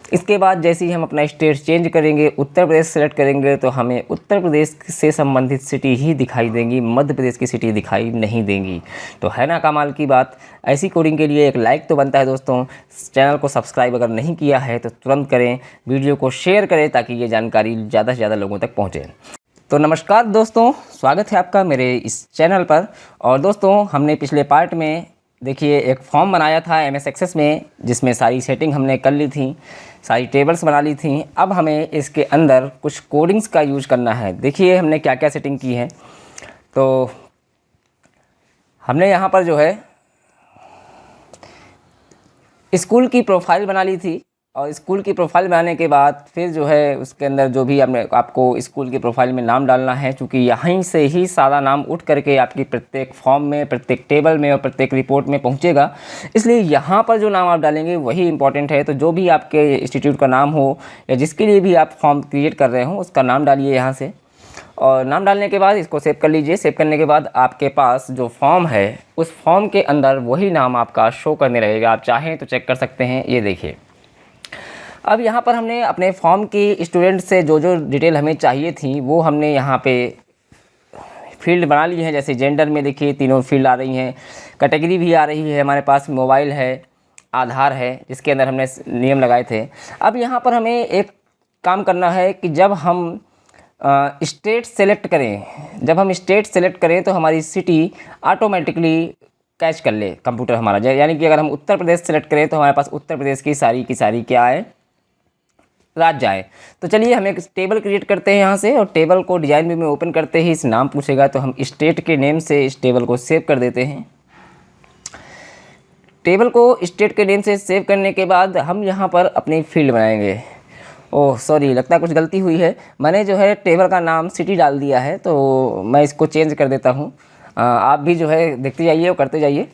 इसके बाद जैसे ही हम अपना स्टेट चेंज करेंगे, उत्तर प्रदेश सेलेक्ट करेंगे, तो हमें उत्तर प्रदेश से संबंधित सिटी ही दिखाई देंगी, मध्य प्रदेश की सिटी दिखाई नहीं देंगी। तो है ना कमाल की बात। ऐसी कोडिंग के लिए एक लाइक तो बनता है दोस्तों। चैनल को सब्सक्राइब अगर नहीं किया है तो तुरंत करें, वीडियो को शेयर करें ताकि ये जानकारी ज़्यादा से ज़्यादा लोगों तक पहुँचे। तो नमस्कार दोस्तों, स्वागत है आपका मेरे इस चैनल पर। और दोस्तों, हमने पिछले पार्ट में देखिए एक फॉर्म बनाया था MS एक्सेस में, जिसमें सारी सेटिंग हमने कर ली थी, सारी टेबल्स बना ली थी। अब हमें इसके अंदर कुछ कोडिंग्स का यूज करना है। देखिए हमने क्या क्या सेटिंग की है। तो हमने यहाँ पर जो है स्कूल की प्रोफाइल बना ली थी, और स्कूल की प्रोफाइल बनाने के बाद फिर जो है उसके अंदर जो भी आपको स्कूल की प्रोफाइल में नाम डालना है, क्योंकि यहीं से ही सारा नाम उठ करके आपकी प्रत्येक फॉर्म में, प्रत्येक टेबल में और प्रत्येक रिपोर्ट में पहुंचेगा। इसलिए यहाँ पर जो नाम आप डालेंगे वही इंपॉर्टेंट है। तो जो भी आपके इंस्टीट्यूट का नाम हो या जिसके लिए भी आप फॉर्म क्रिएट कर रहे हो उसका नाम डालिए यहाँ से, और नाम डालने के बाद इसको सेव कर लीजिए। सेव करने के बाद आपके पास जो फॉर्म है उस फॉर्म के अंदर वही नाम आपका शो करने रहेगा। आप चाहें तो चेक कर सकते हैं, ये देखिए। अब यहाँ पर हमने अपने फॉर्म की स्टूडेंट से जो जो डिटेल हमें चाहिए थी वो हमने यहाँ पे फील्ड बना ली है। जैसे जेंडर में देखिए तीनों फील्ड आ रही हैं, कैटेगरी भी आ रही है, हमारे पास मोबाइल है, आधार है, जिसके अंदर हमने नियम लगाए थे। अब यहाँ पर हमें एक काम करना है कि जब हम स्टेट सेलेक्ट करें, तो हमारी सिटी ऑटोमेटिकली कैच कर ले कंप्यूटर हमारा। यानी कि अगर हम उत्तर प्रदेश सेलेक्ट करें तो हमारे पास उत्तर प्रदेश की सारी क्या है, राज्य आए। तो चलिए हम एक टेबल क्रिएट करते हैं यहाँ से, और टेबल को डिजाइन व्यू में ओपन करते ही इस नाम पूछेगा, तो हम स्टेट के नेम से इस टेबल को सेव कर देते हैं। टेबल को स्टेट के नेम से सेव करने के बाद हम यहाँ पर अपनी फील्ड बनाएंगे। ओह सॉरी, लगता है कुछ गलती हुई है, मैंने जो है टेबल का नाम सिटी डाल दिया है, तो मैं इसको चेंज कर देता हूँ। आप भी जो है देखते जाइए और करते जाइए।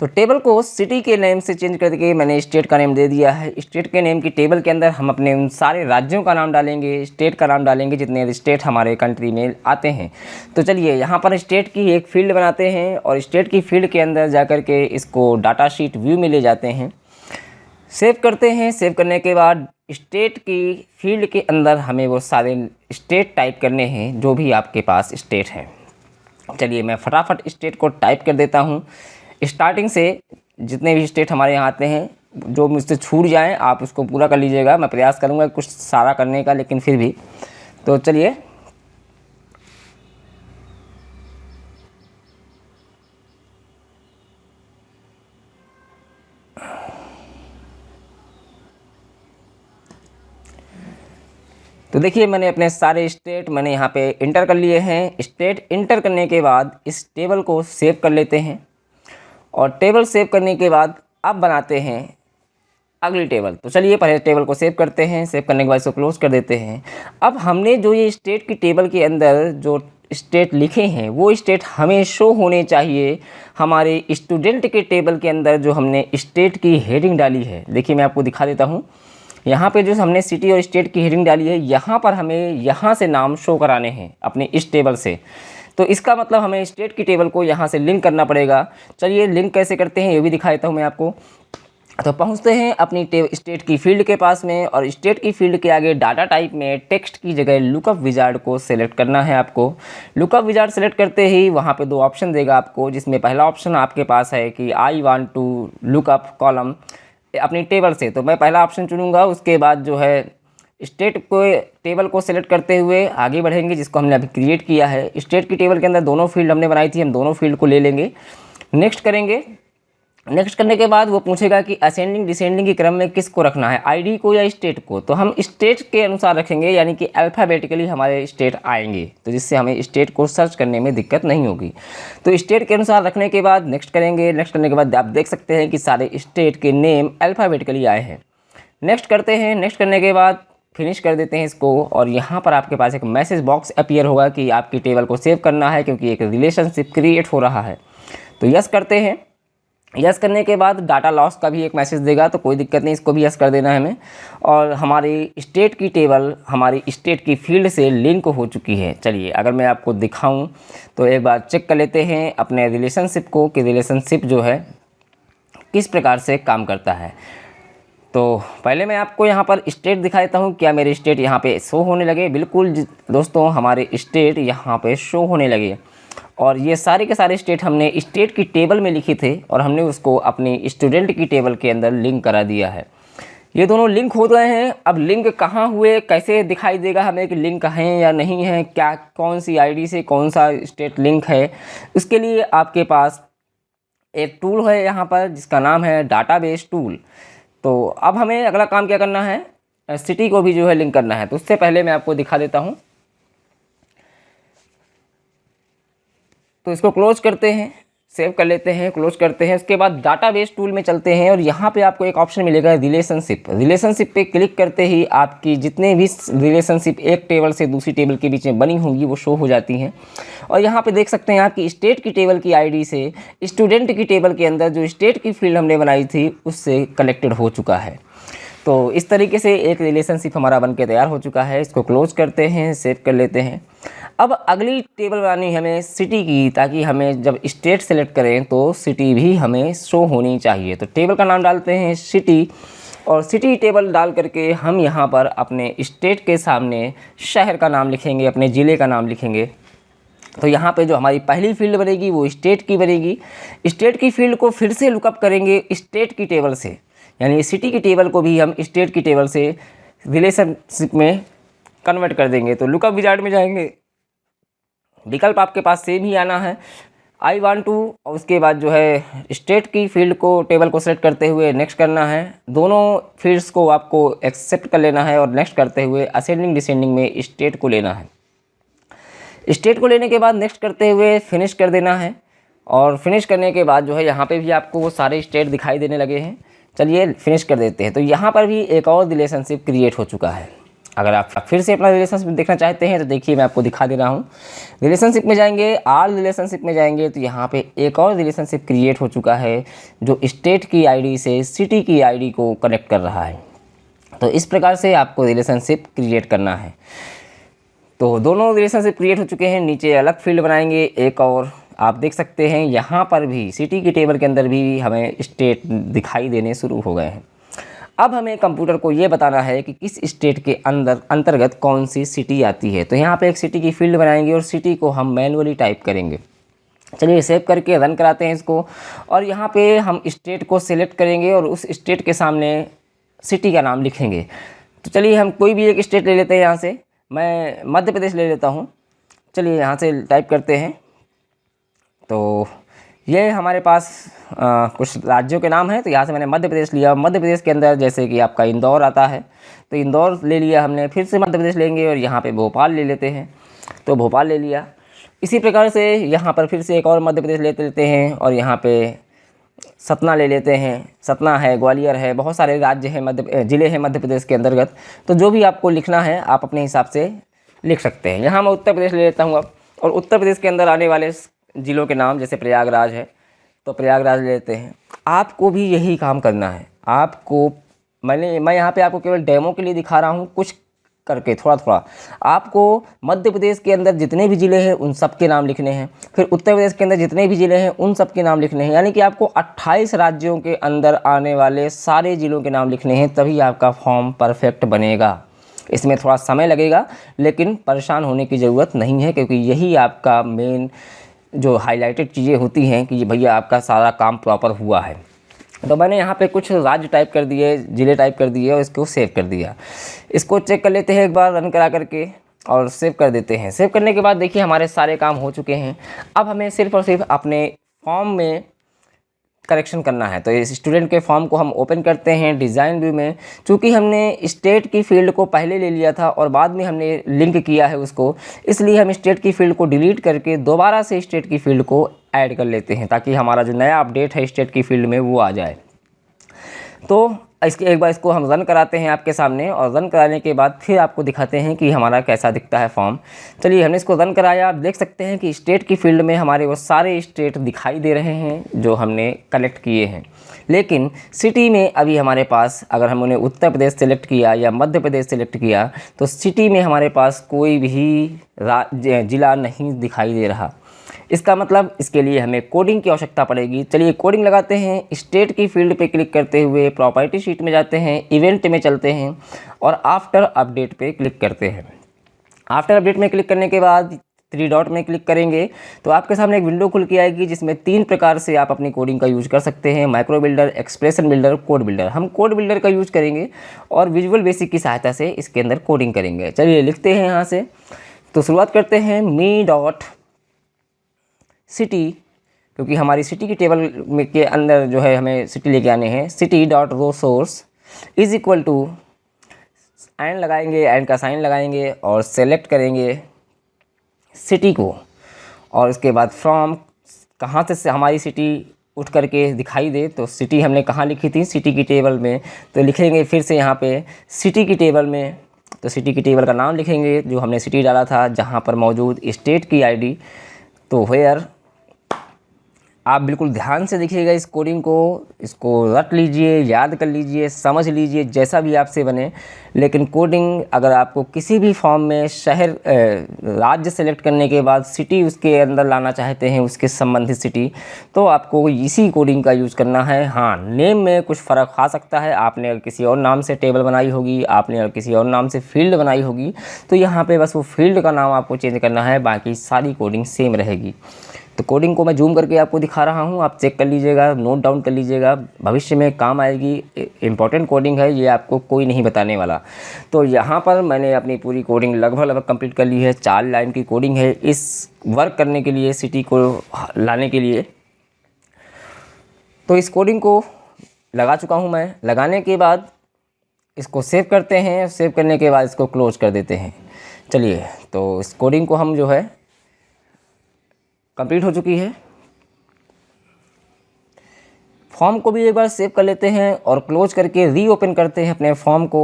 तो टेबल को सिटी के नेम से चेंज करके मैंने स्टेट का नेम दे दिया है। स्टेट के नेम की टेबल के अंदर हम अपने उन सारे राज्यों का नाम डालेंगे, स्टेट का नाम डालेंगे, जितने स्टेट हमारे कंट्री में आते हैं। तो चलिए यहाँ पर स्टेट की एक फील्ड बनाते हैं, और स्टेट की फील्ड के अंदर जा कर के इसको डाटा शीट व्यू में ले जाते हैं, सेव करते हैं। सेव करने के बाद स्टेट की फील्ड के अंदर हमें वो सारे स्टेट टाइप करने हैं जो भी आपके पास स्टेट हैं। चलिए मैं फटाफट स्टेट को टाइप कर देता हूँ। स्टार्टिंग से जितने भी स्टेट हमारे यहाँ आते हैं, जो मुझसे छूट जाएं आप उसको पूरा कर लीजिएगा। मैं प्रयास करूँगा कुछ सारा करने का, लेकिन फिर भी। तो चलिए तो देखिए मैंने अपने सारे स्टेट मैंने यहाँ पे इंटर कर लिए हैं। स्टेट इंटर करने के बाद इस टेबल को सेव कर लेते हैं, और टेबल सेव करने के बाद अब बनाते हैं अगली टेबल। तो चलिए पहले टेबल को सेव करते हैं। सेव करने के बाद इसको क्लोज कर देते हैं। अब हमने जो ये स्टेट की टेबल के अंदर जो स्टेट लिखे हैं वो स्टेट हमें शो होने चाहिए हमारे स्टूडेंट के टेबल के अंदर, जो हमने स्टेट की हेडिंग डाली है। देखिए मैं आपको दिखा देता हूँ। यहाँ पे जो हमने सिटी और स्टेट की हेडिंग डाली है, यहाँ पर हमें यहाँ से नाम शो कराने हैं अपने इस टेबल से। तो इसका मतलब हमें स्टेट की टेबल को यहाँ से लिंक करना पड़ेगा। चलिए लिंक कैसे करते हैं ये भी दिखा देता हूँ मैं आपको। तो पहुँचते हैं अपनी स्टेट की फील्ड के पास में, और स्टेट की फील्ड के आगे डाटा टाइप में टेक्स्ट की जगह लुकअप विजार्ड को सेलेक्ट करना है आपको। लुकअप विजार्ड सेलेक्ट करते ही वहाँ पे दो ऑप्शन देगा आपको, जिसमें पहला ऑप्शन आपके पास है कि I want to look up column अपनी टेबल से। तो मैं पहला ऑप्शन चुनूंगा। उसके बाद जो है स्टेट को टेबल को सेलेक्ट करते हुए आगे बढ़ेंगे, जिसको हमने अभी क्रिएट किया है। स्टेट की टेबल के अंदर दोनों फील्ड हमने बनाई थी, हम दोनों फील्ड को ले लेंगे। नेक्स्ट करेंगे। नेक्स्ट करने के बाद वो पूछेगा कि असेंडिंग डिसेंडिंग के क्रम में किसको रखना है, आईडी को या स्टेट को। तो हम स्टेट के अनुसार रखेंगे, यानी कि अल्फ़ाबेटिकली हमारे स्टेट आएंगे, तो जिससे हमें स्टेट को सर्च करने में दिक्कत नहीं होगी। तो स्टेट के अनुसार रखने के बाद नेक्स्ट करेंगे। नेक्स्ट करने के बाद आप देख सकते हैं कि सारे स्टेट के नेम अल्फ़ाबेटिकली आए हैं। नेक्स्ट करते हैं। नेक्स्ट करने के बाद फिनिश कर देते हैं इसको, और यहाँ पर आपके पास एक मैसेज बॉक्स अपीयर होगा कि आपकी टेबल को सेव करना है, क्योंकि एक रिलेशनशिप क्रिएट हो रहा है। तो यस करते हैं। यस करने के बाद डाटा लॉस का भी एक मैसेज देगा, तो कोई दिक्कत नहीं, इसको भी यस कर देना है हमें। और हमारी स्टेट की टेबल हमारी स्टेट की फील्ड से लिंक हो चुकी है। चलिए अगर मैं आपको दिखाऊं तो एक बार चेक कर लेते हैं अपने रिलेशनशिप को, कि रिलेशनशिप जो है किस प्रकार से काम करता है। तो पहले मैं आपको यहाँ पर स्टेट दिखा देता हूँ, क्या मेरे स्टेट यहाँ पे शो होने लगे। बिल्कुल दोस्तों हमारे स्टेट यहाँ पे शो होने लगे, और ये सारे के सारे स्टेट हमने स्टेट की टेबल में लिखे थे और हमने उसको अपनी स्टूडेंट की टेबल के अंदर लिंक करा दिया है। ये दोनों लिंक हो गए हैं। अब लिंक कहाँ हुए, कैसे दिखाई देगा हमें कि लिंक हैं या नहीं है, क्या कौन सी आईडी से कौन सा स्टेट लिंक है, उसके लिए आपके पास एक टूल है यहाँ पर जिसका नाम है डाटाबेस टूल। तो अब हमें अगला काम क्या करना है, सिटी को भी जो है लिंक करना है। तो उससे पहले मैं आपको दिखा देता हूँ। तो इसको क्लोज करते हैं, सेव कर लेते हैं, क्लोज करते हैं। उसके बाद डाटाबेस टूल में चलते हैं और यहाँ पे आपको एक ऑप्शन मिलेगा रिलेशनशिप। रिलेशनशिप पे क्लिक करते ही आपकी जितने भी रिलेशनशिप एक टेबल से दूसरी टेबल के बीच में बनी होंगी वो शो हो जाती हैं। और यहाँ पे देख सकते हैं आपकी स्टेट की टेबल की आईडी से स्टूडेंट की टेबल के अंदर जो स्टेट की फील्ड हमने बनाई थी उससे कनेक्टेड हो चुका है। तो इस तरीके से एक रिलेशनशिप हमारा बनके तैयार हो चुका है। इसको क्लोज करते हैं, सेव कर लेते हैं। अब अगली टेबल बनानी हमें सिटी की, ताकि हमें जब स्टेट सेलेक्ट करें तो सिटी भी हमें शो होनी चाहिए। तो टेबल का नाम डालते हैं सिटी, और सिटी टेबल डाल करके हम यहाँ पर अपने स्टेट के सामने शहर का नाम लिखेंगे, अपने ज़िले का नाम लिखेंगे। तो यहाँ पे जो हमारी पहली फील्ड बनेगी वो स्टेट की बनेगी। स्टेट की फील्ड को फिर से लुकअप करेंगे स्टेट की टेबल से, यानी सिटी की टेबल को भी हम स्टेट की टेबल से रिलेशनशिप में कन्वर्ट कर देंगे। तो लुकअप विजार्ड में जाएंगे, विकल्प आपके पास सेम ही आना है, आई वांट टू, और उसके बाद जो है स्टेट की फील्ड को टेबल को सेलेक्ट करते हुए नेक्स्ट करना है। दोनों फील्ड्स को आपको एक्सेप्ट कर लेना है और नेक्स्ट करते हुए असेंडिंग डिसेंडिंग में स्टेट को लेना है। स्टेट को लेने के बाद नेक्स्ट करते हुए फिनिश कर देना है, और फिनिश करने के बाद जो है यहाँ पे भी आपको वो सारे स्टेट दिखाई देने लगे हैं। चलिए फिनिश कर देते हैं। तो यहाँ पर भी एक और रिलेशनशिप क्रिएट हो चुका है। अगर आप फिर से अपना रिलेशनशिप देखना चाहते हैं तो देखिए मैं आपको दिखा दे रहा हूँ। रिलेशनशिप में जाएंगे, आल रिलेशनशिप में जाएंगे, तो यहाँ पे एक और रिलेशनशिप क्रिएट हो चुका है जो स्टेट की आईडी से सिटी की आईडी को कनेक्ट कर रहा है। तो इस प्रकार से आपको रिलेशनशिप क्रिएट करना है। तो दोनों रिलेशनशिप क्रिएट हो चुके हैं। नीचे अलग फील्ड बनाएंगे एक, और आप देख सकते हैं यहाँ पर भी सिटी की टेबल के अंदर भी हमें स्टेट दिखाई देने शुरू हो गए हैं। अब हमें कंप्यूटर को ये बताना है कि किस स्टेट के अंतर्गत कौन सी सिटी आती है। तो यहाँ पे एक सिटी की फील्ड बनाएंगे और सिटी को हम मैनुअली टाइप करेंगे। चलिए सेव करके रन कराते हैं इसको, और यहाँ पे हम स्टेट को सिलेक्ट करेंगे और उस स्टेट के सामने सिटी का नाम लिखेंगे। तो चलिए हम कोई भी एक स्टेट ले लेते हैं। यहाँ से मैं मध्य प्रदेश ले लेता हूँ। चलिए यहाँ से टाइप करते हैं। तो ये हमारे पास कुछ राज्यों के नाम हैं। तो यहाँ से मैंने मध्य प्रदेश लिया। मध्य प्रदेश के अंदर जैसे कि आपका इंदौर आता है, तो इंदौर ले लिया हमने। फिर से मध्य प्रदेश लेंगे और यहाँ पे भोपाल ले लेते हैं, तो भोपाल ले लिया। इसी प्रकार से यहाँ पर फिर से एक और मध्य प्रदेश लेते हैं और यहाँ पे सतना ले लेते हैं। सतना है, ग्वालियर है, बहुत सारे राज्य हैं, ज़िले हैं मध्य प्रदेश के अंतर्गत। तो जो भी आपको लिखना है आप अपने हिसाब से लिख सकते हैं। यहाँ मैं उत्तर प्रदेश ले लेता हूँ अब, और उत्तर प्रदेश के अंदर आने वाले ज़िलों के नाम जैसे प्रयागराज है तो प्रयागराज ले लेते हैं। आपको भी यही काम करना है। आपको मैं यहाँ पे आपको केवल डेमो के लिए दिखा रहा हूँ, कुछ करके थोड़ा थोड़ा। आपको मध्य प्रदेश के अंदर जितने भी ज़िले हैं उन सब के नाम लिखने हैं, फिर उत्तर प्रदेश के अंदर जितने भी ज़िले हैं उन सब के नाम लिखने हैं। यानी कि आपको 28 राज्यों के अंदर आने वाले सारे ज़िलों के नाम लिखने हैं, तभी आपका फॉर्म परफेक्ट बनेगा। इसमें थोड़ा समय लगेगा, लेकिन परेशान होने की ज़रूरत नहीं है, क्योंकि यही आपका मेन जो हाईलाइटेड चीज़ें होती हैं कि भैया आपका सारा काम प्रॉपर हुआ है। तो मैंने यहाँ पे कुछ राज्य टाइप कर दिए, ज़िले टाइप कर दिए और इसको सेव कर दिया। इसको चेक कर लेते हैं एक बार, रन करा करके, और सेव कर देते हैं। सेव करने के बाद देखिए हमारे सारे काम हो चुके हैं। अब हमें सिर्फ और सिर्फ अपने फॉर्म में करेक्शन करना है। तो इस स्टूडेंट के फॉर्म को हम ओपन करते हैं डिज़ाइन व्यू में। चूँकि हमने स्टेट की फील्ड को पहले ले लिया था और बाद में हमने लिंक किया है उसको, इसलिए हम स्टेट की फील्ड को डिलीट करके दोबारा से स्टेट की फील्ड को ऐड कर लेते हैं, ताकि हमारा जो नया अपडेट है स्टेट की फील्ड में वो आ जाए। तो इसके एक बार इसको हम रन कराते हैं आपके सामने, और रन कराने के बाद फिर आपको दिखाते हैं कि हमारा कैसा दिखता है फॉर्म। चलिए हमने इसको रन कराया। आप देख सकते हैं कि स्टेट की फील्ड में हमारे वो सारे स्टेट दिखाई दे रहे हैं जो हमने कलेक्ट किए हैं। लेकिन सिटी में अभी हमारे पास, अगर हमने उत्तर प्रदेश सेलेक्ट किया या मध्य प्रदेश सेलेक्ट किया, तो सिटी में हमारे पास कोई भी ज़िला नहीं दिखाई दे रहा। इसका मतलब इसके लिए हमें कोडिंग की आवश्यकता पड़ेगी। चलिए कोडिंग लगाते हैं। स्टेट की फील्ड पे क्लिक करते हुए प्रॉपर्टी शीट में जाते हैं, इवेंट में चलते हैं और आफ्टर अपडेट पे क्लिक करते हैं। आफ्टर अपडेट में क्लिक करने के बाद 3 डॉट में क्लिक करेंगे तो आपके सामने एक विंडो खुल के आएगी जिसमें 3 प्रकार से आप अपनी कोडिंग का यूज कर सकते हैं, micro builder, expression builder, code builder. हम कोड बिल्डर का यूज करेंगे और विजुअल बेसिक की सहायता से इसके अंदर कोडिंग करेंगे। चलिए लिखते हैं यहाँ से। तो शुरुआत करते हैं मी डॉट सिटी, क्योंकि हमारी सिटी की टेबल में के अंदर जो है हमें सिटी लेके आने हैं। City dot row source is equal to and लगाएंगे, एंड का साइन लगाएंगे और सेलेक्ट करेंगे सिटी को। और इसके बाद फ्रॉम कहाँ से हमारी सिटी उठ करके दिखाई दे, तो सिटी हमने कहाँ लिखी थी, सिटी की टेबल में। तो लिखेंगे फिर से यहाँ पे सिटी की टेबल में, तो सिटी की टेबल का नाम लिखेंगे जो हमने सिटी डाला था, जहाँ पर मौजूद स्टेट की आईडी। तो वेयर आप बिल्कुल ध्यान से देखिएगा इस कोडिंग को, इसको रट लीजिए, याद कर लीजिए, समझ लीजिए, जैसा भी आपसे बने। लेकिन कोडिंग अगर आपको किसी भी फॉर्म में शहर राज्य सेलेक्ट करने के बाद सिटी उसके अंदर लाना चाहते हैं, उसके संबंधित सिटी, तो आपको इसी कोडिंग का यूज़ करना है। हाँ, नेम में कुछ फ़र्क आ सकता है। आपने अगर किसी और नाम से टेबल बनाई होगी, आपने अगर किसी और नाम से फील्ड बनाई होगी, तो यहाँ पर बस वो फील्ड का नाम आपको चेंज करना है, बाकी सारी कोडिंग सेम रहेगी। तो कोडिंग को मैं जूम करके आपको दिखा रहा हूँ, आप चेक कर लीजिएगा, नोट डाउन कर लीजिएगा, भविष्य में काम आएगी। इम्पॉर्टेंट कोडिंग है ये, आपको कोई नहीं बताने वाला। तो यहाँ पर मैंने अपनी पूरी कोडिंग लगभग कंप्लीट कर ली है। 4 लाइन की कोडिंग है इस वर्क करने के लिए, सिटी को लाने के लिए। तो इस कोडिंग को लगा चुका हूँ मैं। लगाने के बाद इसको सेव करते हैं, सेव करने के बाद इसको क्लोज कर देते हैं। चलिए, तो इस कोडिंग को हम जो है कंप्लीट हो चुकी है। फॉर्म को भी एक बार सेव कर लेते हैं और क्लोज करके रीओपन करते हैं अपने फॉर्म को।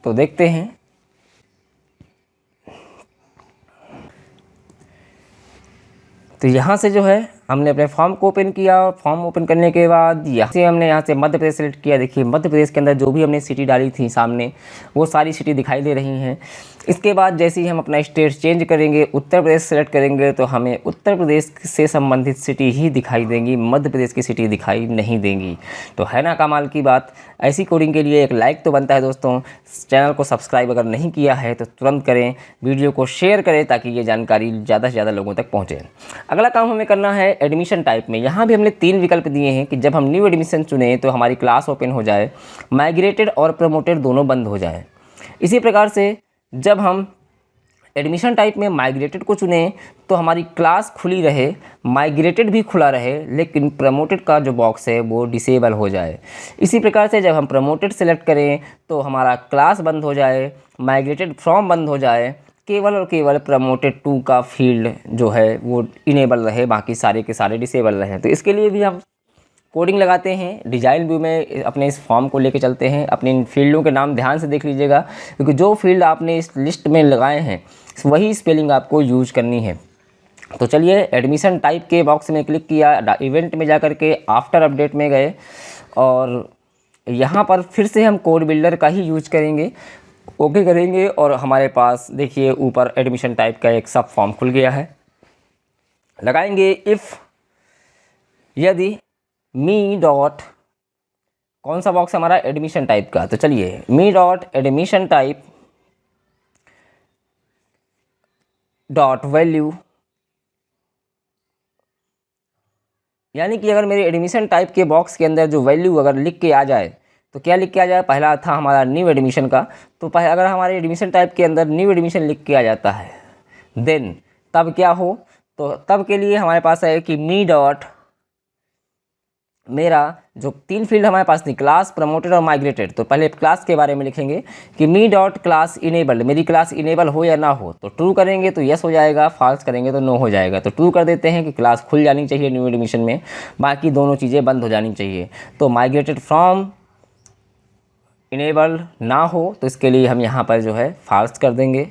तो देखते हैं, तो यहाँ से जो है हमने अपने फॉर्म को ओपन किया। फॉर्म ओपन करने के बाद यहाँ से मध्य प्रदेश सेलेक्ट किया। देखिए मध्य प्रदेश के अंदर जो भी हमने सिटी डाली थी सामने, वो सारी सिटी दिखाई दे रही हैं। इसके बाद जैसे ही हम अपना स्टेट चेंज करेंगे, उत्तर प्रदेश सेलेक्ट करेंगे, तो हमें उत्तर प्रदेश से संबंधित सिटी ही दिखाई देंगी, मध्य प्रदेश की सिटी दिखाई नहीं देंगी। तो है ना कमाल की बात। ऐसी कोडिंग के लिए एक लाइक तो बनता है दोस्तों। चैनल को सब्सक्राइब अगर नहीं किया है तो तुरंत करें, वीडियो को शेयर करें ताकि ये जानकारी ज़्यादा से ज़्यादा लोगों तक पहुँचे। अगला काम हमें करना है एडमिशन टाइप में। यहाँ भी हमने 3 विकल्प दिए हैं कि जब हम न्यू एडमिशन चुने तो हमारी क्लास ओपन हो जाए, माइग्रेटेड और प्रमोटेड दोनों बंद हो जाए। इसी प्रकार से जब हम एडमिशन टाइप में माइग्रेटेड को चुने तो हमारी क्लास खुली रहे, माइग्रेटेड भी खुला रहे, लेकिन प्रमोटेड का जो बॉक्स है वो डिसेबल हो जाए। इसी प्रकार से जब हम प्रमोटेड सेलेक्ट करें तो हमारा क्लास बंद हो जाए, माइग्रेटेड फ्रॉम बंद हो जाए, केवल और केवल प्रमोटेड टू का फील्ड जो है वो इनेबल रहे, बाकी सारे के सारे डिसेबल रहे। तो इसके लिए भी हम कोडिंग लगाते हैं। डिजाइन व्यू में अपने इस फॉर्म को लेके चलते हैं। अपने इन फील्डों के नाम ध्यान से देख लीजिएगा, क्योंकि जो फील्ड आपने इस लिस्ट में लगाए हैं वही स्पेलिंग आपको यूज करनी है। तो चलिए, एडमिशन टाइप के बॉक्स में क्लिक किया, इवेंट में जा कर के आफ्टर अपडेट में गए और यहाँ पर फिर से हम कोड बिल्डर का ही यूज करेंगे। ओके करेंगे और हमारे पास देखिए ऊपर एडमिशन टाइप का एक सब फॉर्म खुल गया है। लगाएंगे इफ़ यदि मी डॉट, कौन सा बॉक्स हमारा, एडमिशन टाइप का। तो चलिए, me dot admission type dot value, यानी कि अगर मेरे एडमिशन टाइप के बॉक्स के अंदर जो वैल्यू अगर लिख के आ जाए तो क्या लिख के आ जाए, पहला था हमारा न्यू एडमिशन का, तो पहले अगर हमारे एडमिशन टाइप के अंदर न्यू एडमिशन लिख के आ जाता है देन तब क्या हो, तो तब के लिए हमारे पास है कि मी डॉट, मेरा जो 3 फील्ड हमारे पास थी, क्लास, प्रमोटेड और माइग्रेटेड। तो पहले क्लास के बारे में लिखेंगे कि मी डॉट क्लास इनेबल्ड, मेरी क्लास इनेबल हो या ना हो। तो ट्रू करेंगे तो यस हो जाएगा, फॉल्स करेंगे तो नो हो जाएगा। तो ट्रू कर देते हैं कि क्लास खुल जानी चाहिए न्यू एडमिशन में, बाकी दोनों चीज़ें बंद हो जानी चाहिए। तो माइग्रेटेड फ्रॉम इनेबल ना हो, तो इसके लिए हम यहाँ पर जो है फॉल्स कर देंगे।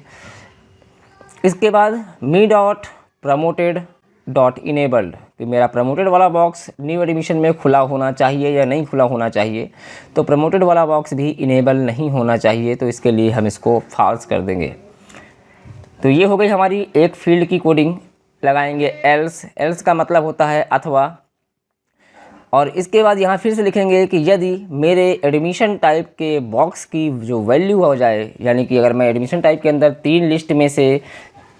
इसके बाद मी डॉट प्रमोटेड डॉट इनेबल्ड, कि मेरा प्रमोटेड वाला बॉक्स न्यू एडमिशन में खुला होना चाहिए या नहीं खुला होना चाहिए। तो प्रमोटेड वाला बॉक्स भी इनेबल नहीं होना चाहिए, तो इसके लिए हम इसको फॉल्स कर देंगे। तो ये हो गई हमारी एक फील्ड की कोडिंग लगाएंगे एल्स, एल्स का मतलब होता है अथवा, और इसके बाद यहाँ फिर से लिखेंगे कि यदि मेरे एडमिशन टाइप के बॉक्स की जो वैल्यू हो जाए, यानी कि अगर मैं एडमिशन टाइप के अंदर 3 लिस्ट में से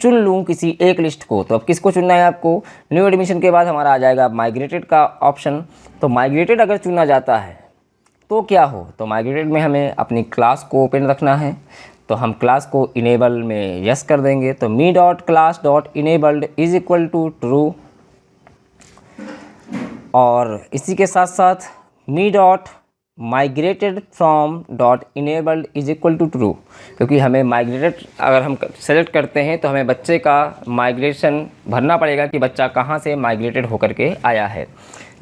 चुन लूँ किसी एक लिस्ट को, तो अब किसको चुनना है आपको, न्यू एडमिशन के बाद हमारा आ जाएगा माइग्रेटेड का ऑप्शन। तो माइग्रेटेड अगर चुना जाता है तो क्या हो, तो माइग्रेटेड में हमें अपनी क्लास को ओपन रखना है, तो हम क्लास को इनेबल में यस कर देंगे। तो me dot class dot enabled is equal to true, और इसी के साथ साथ me dot migrated from dot enabled is equal to true, क्योंकि हमें माइग्रेटेड अगर हम सेलेक्ट करते हैं तो हमें बच्चे का माइग्रेशन भरना पड़ेगा कि बच्चा कहाँ से माइग्रेटेड होकर के आया है,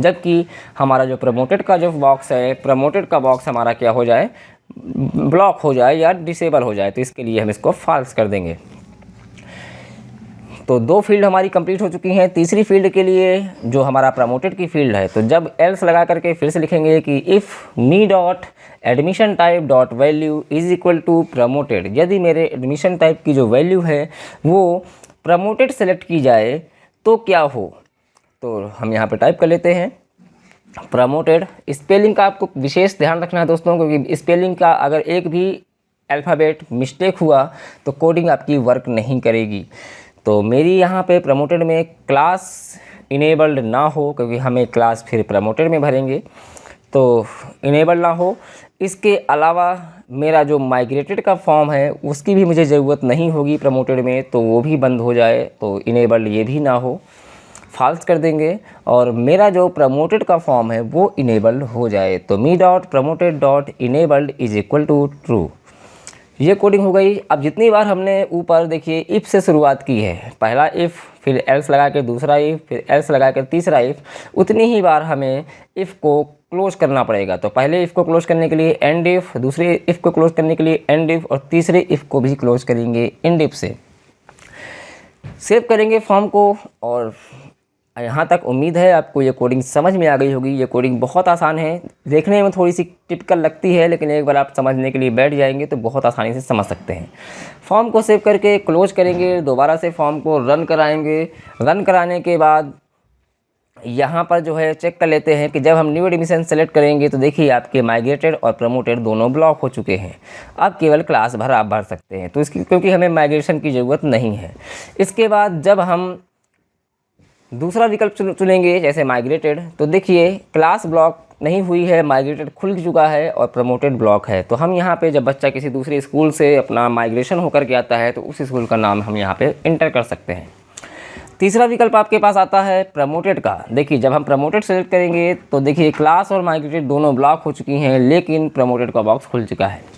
जबकि हमारा जो प्रमोटेड का जो बॉक्स है, प्रमोटेड का बॉक्स हमारा क्या हो जाए, ब्लॉक हो जाए या डिसेबल हो जाए, तो इसके लिए हम इसको फॉल्स कर देंगे। तो 2 फील्ड हमारी कंप्लीट हो चुकी हैं। तीसरी फील्ड के लिए जो हमारा प्रमोटेड की फील्ड है, तो जब एल्स लगा करके फिर से लिखेंगे कि if me dot admission type dot value is equal to promoted, यदि मेरे एडमिशन टाइप की जो वैल्यू है वो प्रमोटेड सेलेक्ट की जाए तो क्या हो, तो हम यहाँ पे टाइप कर लेते हैं प्रमोटेड। स्पेलिंग का आपको विशेष ध्यान रखना है दोस्तों, क्योंकि स्पेलिंग का अगर एक भी अल्फ़ाबेट मिस्टेक हुआ तो कोडिंग आपकी वर्क नहीं करेगी। तो मेरी यहाँ पे प्रमोटेड में क्लास इनेबल्ड ना हो, क्योंकि हमें क्लास फिर प्रमोटेड में भरेंगे, तो इनेबल ना हो। इसके अलावा मेरा जो माइग्रेटेड का फॉर्म है उसकी भी मुझे ज़रूरत नहीं होगी प्रमोटेड में, तो वो भी बंद हो जाए, तो इनेबल्ड ये भी ना हो, फॉल्स कर देंगे, और मेरा जो प्रमोटेड का फॉर्म है वो इनेबल्ड हो जाए। तो me dot promoted dot enabled is equal to true. ये कोडिंग हो गई। अब जितनी बार हमने ऊपर देखिए इफ़ से शुरुआत की है, पहला इफ़, फिर एल्स लगा कर दूसरा इफ़, फिर एल्स लगा कर तीसरा इफ़, उतनी ही बार हमें इफ़ को क्लोज करना पड़ेगा। तो पहले इफ़ को क्लोज करने के लिए एंड इफ़, दूसरे इफ़ को क्लोज करने के लिए एंड इफ़, और तीसरे इफ़ को भी क्लोज करेंगे एंड इफ़ से। सेव करेंगे फॉर्म को, और यहाँ तक उम्मीद है आपको ये कोडिंग समझ में आ गई होगी। ये कोडिंग बहुत आसान है, देखने में थोड़ी सी टिपिकल लगती है, लेकिन एक बार आप समझने के लिए बैठ जाएंगे तो बहुत आसानी से समझ सकते हैं। फॉर्म को सेव करके क्लोज करेंगे, दोबारा से फॉर्म को रन कराएंगे। रन कराने के बाद यहाँ पर जो है चेक कर लेते हैं कि जब हम न्यू एडमिशन सेलेक्ट करेंगे तो देखिए आपके माइग्रेटेड और प्रमोटेड दोनों ब्लॉक हो चुके हैं। अब केवल क्लास भर आप भर सकते हैं, तो इसकी क्योंकि हमें माइग्रेशन की ज़रूरत नहीं है। इसके बाद जब हम दूसरा विकल्प चुनेंगे जैसे माइग्रेटेड, तो देखिए क्लास ब्लॉक नहीं हुई है, माइग्रेटेड खुल चुका है और प्रमोटेड ब्लॉक है। तो हम यहाँ पे जब बच्चा किसी दूसरे स्कूल से अपना माइग्रेशन होकर के आता है तो उस स्कूल का नाम हम यहाँ पे इंटर कर सकते हैं। तीसरा विकल्प आपके पास आता है प्रमोटेड का। देखिए जब हम प्रमोटेड सेलेक्ट करेंगे तो देखिए क्लास और माइग्रेटेड दोनों ब्लॉक हो चुकी हैं, लेकिन प्रमोटेड का बॉक्स खुल चुका है।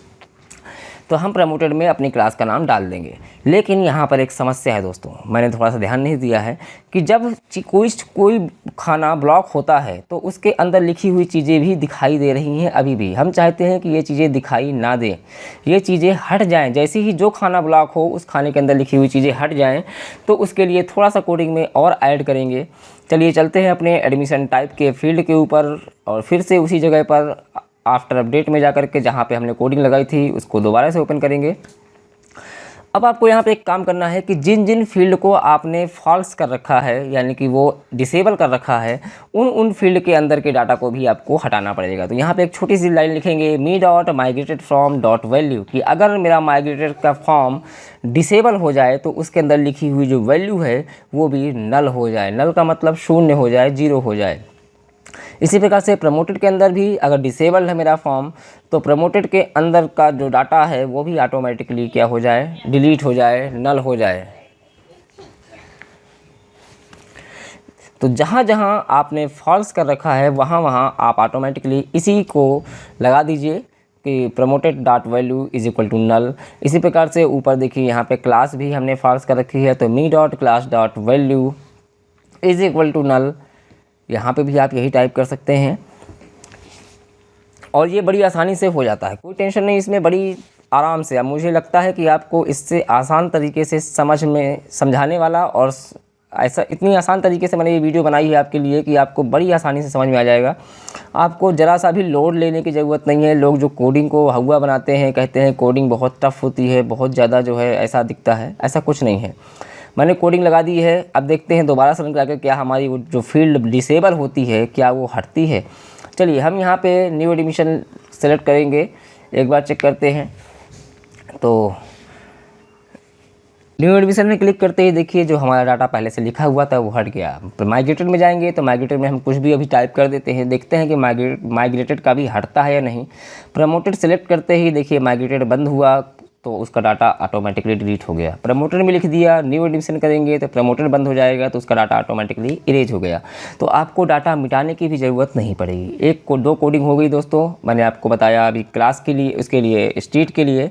तो हम प्रमोटेड में अपनी क्लास का नाम डाल देंगे। लेकिन यहाँ पर एक समस्या है दोस्तों, मैंने थोड़ा सा ध्यान नहीं दिया है कि जब कोई खाना ब्लॉक होता है तो उसके अंदर लिखी हुई चीज़ें भी दिखाई दे रही हैं। अभी भी हम चाहते हैं कि ये चीज़ें दिखाई ना दें, ये चीज़ें हट जाएं। जैसे ही जो खाना ब्लॉक हो उस खाने के अंदर लिखी हुई चीज़ें हट जाएं, तो उसके लिए थोड़ा सा कोडिंग में और ऐड करेंगे। चलिए चलते हैं अपने एडमिशन टाइप के फील्ड के ऊपर, और फिर से उसी जगह पर आफ्टर अपडेट में जाकर के जहाँ पे हमने कोडिंग लगाई थी उसको दोबारा से ओपन करेंगे। अब आपको यहाँ पे एक काम करना है कि जिन जिन फील्ड को आपने फॉल्स कर रखा है, यानी कि वो डिसेबल कर रखा है, उन फील्ड के अंदर के डाटा को भी आपको हटाना पड़ेगा। तो यहाँ पे एक छोटी सी लाइन लिखेंगे, me dot migrated from dot value, कि अगर मेरा माइग्रेटेड का फॉर्म डिसेबल हो जाए तो उसके अंदर लिखी हुई जो वैल्यू है वो भी नल हो जाए। नल का मतलब शून्य हो जाए, 0 हो जाए। इसी प्रकार से प्रमोटेड के अंदर भी अगर डिसेबल है मेरा फॉर्म, तो प्रमोटेड के अंदर का जो डाटा है वो भी ऑटोमेटिकली क्या हो जाए, डिलीट हो जाए, नल हो जाए। तो जहाँ जहाँ आपने फॉल्स कर रखा है वहाँ वहाँ आप ऑटोमेटिकली इसी को लगा दीजिए कि promoted dot value is equal to null. इसी प्रकार से ऊपर देखिए यहाँ पे क्लास भी हमने फॉल्स कर रखी है, तो me dot class dot value is equal to null, यहाँ पे भी आप यही टाइप कर सकते हैं। और ये बड़ी आसानी से हो जाता है, कोई टेंशन नहीं इसमें, बड़ी आराम से। अब मुझे लगता है कि आपको इससे आसान तरीके से समझाने वाला, और ऐसा इतनी आसान तरीके से मैंने ये वीडियो बनाई है आपके लिए कि आपको बड़ी आसानी से समझ में आ जाएगा। आपको ज़रा सा भी लोड लेने की ज़रूरत नहीं है। लोग जो कोडिंग को हवा बनाते हैं, कहते हैं कोडिंग बहुत टफ होती है, बहुत ज़्यादा जो है ऐसा दिखता है, ऐसा कुछ नहीं है। मैंने कोडिंग लगा दी है। अब देखते हैं दोबारा से रन करके क्या हमारी वो जो फील्ड डिसेबल होती है क्या वो हटती है। चलिए हम यहाँ पे न्यू एडमिशन सेलेक्ट करेंगे, एक बार चेक करते हैं। तो न्यू एडमिशन में क्लिक करते ही देखिए जो हमारा डाटा पहले से लिखा हुआ था वो हट गया। माइग्रेटेड में जाएंगे तो माइग्रेटेड में हम कुछ भी अभी टाइप कर देते हैं, देखते हैं कि माइग्रेटेड का भी हटता है या नहीं। प्रमोटेड सेलेक्ट करते ही देखिए माइग्रेटेड बंद हुआ तो उसका डाटा ऑटोमेटिकली डिलीट हो गया। प्रमोटेड में लिख दिया, न्यू एडमिशन करेंगे तो प्रमोटेड बंद हो जाएगा तो उसका डाटा ऑटोमेटिकली इरेज हो गया। तो आपको डाटा मिटाने की भी ज़रूरत नहीं पड़ेगी। एक को दो कोडिंग हो गई दोस्तों, मैंने आपको बताया अभी क्लास के लिए, उसके लिए स्ट्रीट के लिए।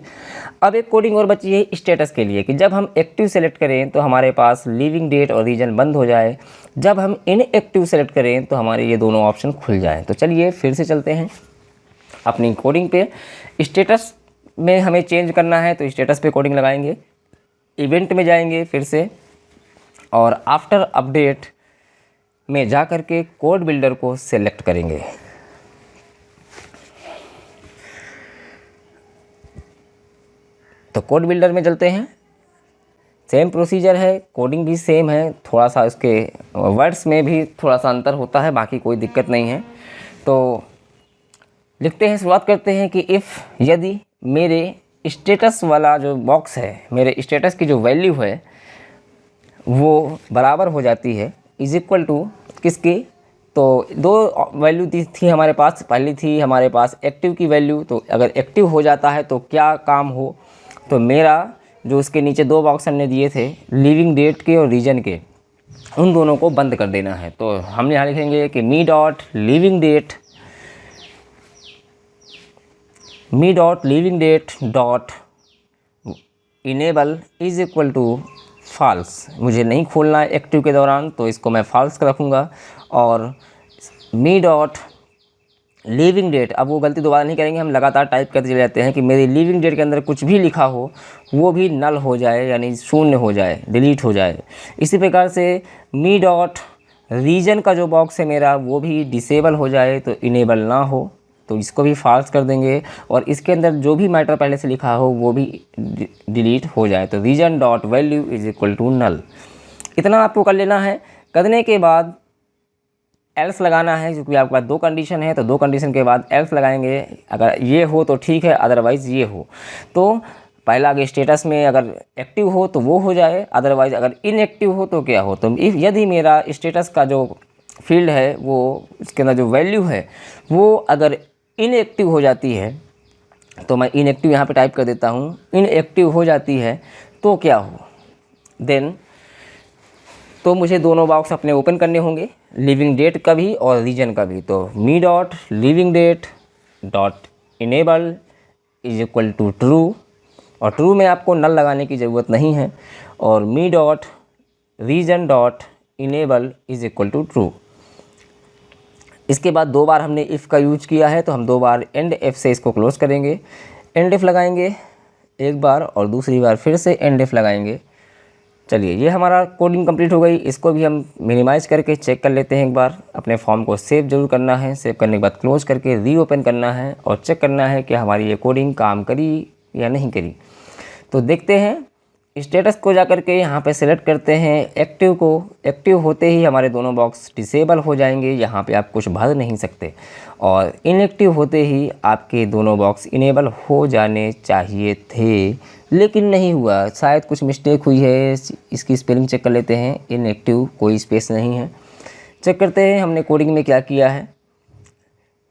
अब एक कोडिंग और बची है स्टेटस के लिए कि जब हम एक्टिव सेलेक्ट करें तो हमारे पास लिविंग डेट और रीजन बंद हो जाए, जब हम इनएक्टिव सेलेक्ट करें तो हमारे ये दोनों ऑप्शन खुल जाए। तो चलिए फिर से चलते हैं अपनी कोडिंग पे। स्टेटस में हमें चेंज करना है तो स्टेटस पे कोडिंग लगाएंगे, इवेंट में जाएंगे फिर से और आफ्टर अपडेट में जा कर के कोड बिल्डर को सेलेक्ट करेंगे। तो कोड बिल्डर में चलते हैं, सेम प्रोसीजर है, कोडिंग भी सेम है, थोड़ा सा इसके वर्ड्स में भी थोड़ा सा अंतर होता है, बाकी कोई दिक्कत नहीं है। तो लिखते हैं, शुरुआत करते हैं कि इफ़ यदि मेरे स्टेटस वाला जो बॉक्स है, मेरे स्टेटस की जो वैल्यू है वो बराबर हो जाती है इज इक्वल टू किसकी, तो दो वैल्यू थी हमारे पास। पहली थी हमारे पास एक्टिव की वैल्यू, तो अगर एक्टिव हो जाता है तो क्या काम हो, तो मेरा जो उसके नीचे दो बॉक्स हमने दिए थे लिविंग डेट के और रीजन के, उन दोनों को बंद कर देना है। तो हम यहाँ लिखेंगे कि me dot living date dot enable is equal to false. मुझे नहीं खोलना है एक्टिव के दौरान तो इसको मैं फॉल्स रखूँगा। और मी डॉट लिविंग डेट, अब वो गलती दोबारा नहीं करेंगे, हम लगातार टाइप करते चले जाते हैं कि मेरी लिविंग डेट के अंदर कुछ भी लिखा हो वो भी नल हो जाए, यानी शून्य हो जाए, डिलीट हो जाए। इसी प्रकार से मी डॉट रीजन का जो बॉक्स है मेरा वो भी डिसेबल हो जाए, तो इनेबल ना हो, तो इसको भी फॉल्स कर देंगे। और इसके अंदर जो भी मैटर पहले से लिखा हो वो भी डिलीट हो जाए, तो reason dot value is equal to null. इतना आपको कर लेना है। करने के बाद एल्स लगाना है, क्योंकि आपके पास दो कंडीशन है, तो दो कंडीशन के बाद एल्स लगाएंगे। अगर ये हो तो ठीक है, अदरवाइज़ ये हो। तो पहला अगर स्टेटस में अगर एक्टिव हो तो वो हो जाए, अदरवाइज़ अगर इनएक्टिव हो तो क्या हो, तो यदि मेरा स्टेटस का जो फील्ड है वो इसके अंदर जो वैल्यू है वो अगर इनएक्टिव हो जाती है, तो मैं इनएक्टिव यहाँ पे टाइप कर देता हूँ, इनएक्टिव हो जाती है तो क्या हो, देन तो मुझे दोनों बॉक्स अपने ओपन करने होंगे, लिविंग डेट का भी और रीजन का भी। तो me dot living date dot enable is equal to true, और ट्रू में आपको नल लगाने की ज़रूरत नहीं है, और me dot reason dot enable is equal to true. इसके बाद दो बार हमने इफ़ का यूज किया है तो हम दो बार एंड एफ से इसको क्लोज करेंगे। एंड एफ लगाएंगे एक बार और दूसरी बार फिर से एंड एफ लगाएंगे। चलिए ये हमारा कोडिंग कंप्लीट हो गई। इसको भी हम मिनिमाइज़ करके चेक कर लेते हैं एक बार। अपने फॉर्म को सेव जरूर करना है, सेव करने के बाद क्लोज करके रीओपन करना है और चेक करना है कि हमारी ये कोडिंग काम करी या नहीं करी। तो देखते हैं, स्टेटस को जाकर के यहाँ पे सेलेक्ट करते हैं एक्टिव को। एक्टिव होते ही हमारे दोनों बॉक्स डिसेबल हो जाएंगे, यहाँ पे आप कुछ भर नहीं सकते, और इनएक्टिव होते ही आपके दोनों बॉक्स इनेबल हो जाने चाहिए थे, लेकिन नहीं हुआ। शायद कुछ मिस्टेक हुई है, इसकी स्पेलिंग चेक कर लेते हैं। इनएक्टिव कोई स्पेस नहीं है। चेक करते हैं हमने कोडिंग में क्या किया है।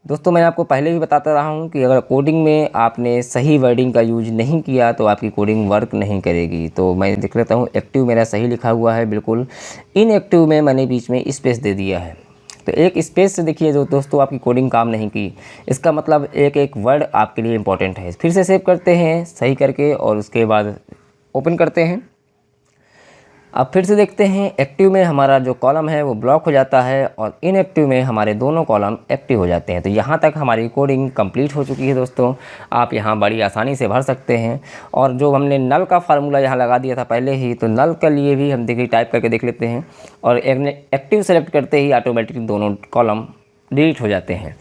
दोस्तों मैंने आपको पहले भी बताता रहा हूँ कि अगर कोडिंग में आपने सही वर्डिंग का यूज नहीं किया तो आपकी कोडिंग वर्क नहीं करेगी। तो मैं देख लेता हूँ, एक्टिव मेरा सही लिखा हुआ है बिल्कुल, इनएक्टिव में मैंने बीच में स्पेस दे दिया है। तो एक स्पेस से देखिए जो दोस्तों आपकी कोडिंग काम नहीं की, इसका मतलब एक एक वर्ड आपके लिए इंपॉर्टेंट है। फिर से सेव करते हैं सही करके और उसके बाद ओपन करते हैं। अब फिर से देखते हैं, एक्टिव में हमारा जो कॉलम है वो ब्लॉक हो जाता है और इनएक्टिव में हमारे दोनों कॉलम एक्टिव हो जाते हैं। तो यहाँ तक हमारी कोडिंग कंप्लीट हो चुकी है दोस्तों। आप यहाँ बड़ी आसानी से भर सकते हैं। और जो हमने नल का फार्मूला यहाँ लगा दिया था पहले ही, तो नल के लिए भी हम देखिए टाइप करके देख लेते हैं, और एक्टिव सेलेक्ट करते ही ऑटोमेटिकली दोनों कॉलम डिलीट हो जाते हैं।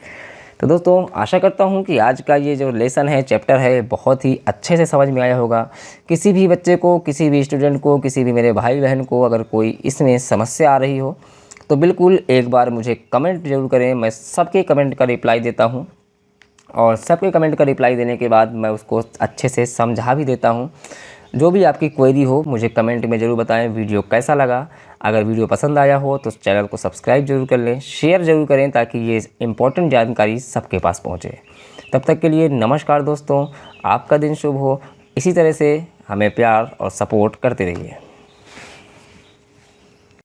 तो दोस्तों आशा करता हूँ कि आज का ये जो लेसन है, चैप्टर है, बहुत ही अच्छे से समझ में आया होगा। किसी भी बच्चे को, किसी भी स्टूडेंट को, किसी भी मेरे भाई बहन को अगर कोई इसमें समस्या आ रही हो तो बिल्कुल एक बार मुझे कमेंट ज़रूर करें। मैं सबके कमेंट का रिप्लाई देता हूँ और सबके कमेंट का रिप्लाई देने के बाद मैं उसको अच्छे से समझा भी देता हूँ। जो भी आपकी क्वेरी हो मुझे कमेंट में ज़रूर बताएं। वीडियो कैसा लगा, अगर वीडियो पसंद आया हो तो चैनल को सब्सक्राइब जरूर कर लें, शेयर ज़रूर करें ताकि ये इम्पोर्टेंट जानकारी सबके पास पहुँचे। तब तक के लिए नमस्कार दोस्तों, आपका दिन शुभ हो। इसी तरह से हमें प्यार और सपोर्ट करते रहिए।